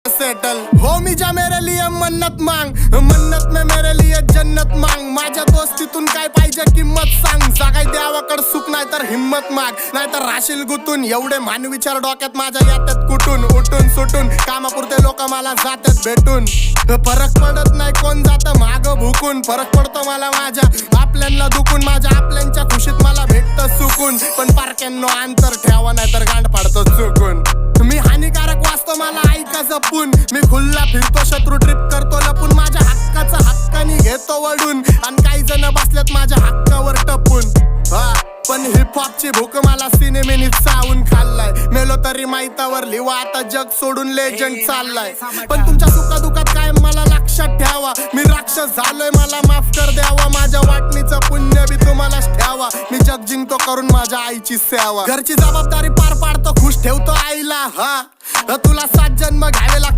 Settle हो मी जा मेरे लिए मन्नत मांग, मन्नत में मेरे लिए जन्नत मांग. माझ्या दोस्तीतून काय पाहिजे किंमत सांग. सगळी देवाकड सुख नाही तर हिम्मत माग, नाहीतर राशील गुतून. एवढे मान विचार डोक्यात माझ्या येतात कुठून उठून सुटून. कामापुरते लोक मला जातात भेटून. फरक पडत नाही कोण जात माग भुकून. फरक पडतो मला माझ्या आपल्यांना दुखून. माझ्या आपल्यांच्या खुशीत मला भेटत सुकून. पण पारक्यांनो अंतर ठेवा नाही तर गांड पाडतो चुकून. मी हानिकारक वाचतो मला ऐका जपून. मी खुल्ला फिरतो शत्रू ट्रिप करतो लपून. माझ्या हक्काचा हक्कानी घेतो वडून. आणि काही जण बसल्यात माझ्या हक्कावर टपून. पण हिपहॉपची भूक मला सिनेमेनी चावून खाल्लाय. मेलो तरी माहितावर लिवा आता जग सोडून लेजंड चाललाय. पण तुमच्या सुखादुखात काय मला लक्षात ठेवा. मी राक्षस झालोय मला माफ कर द्यावा. माझ्या वाटणीचं पुण्य बी तुम्हालाच ठेवा. मी जग जिंकतो करून माझ्या आईची सेवा. घरची जबाबदारी पार पाडतो खुश ठेवतो आईला. तुला 7 जन्म घ्यावे लागतात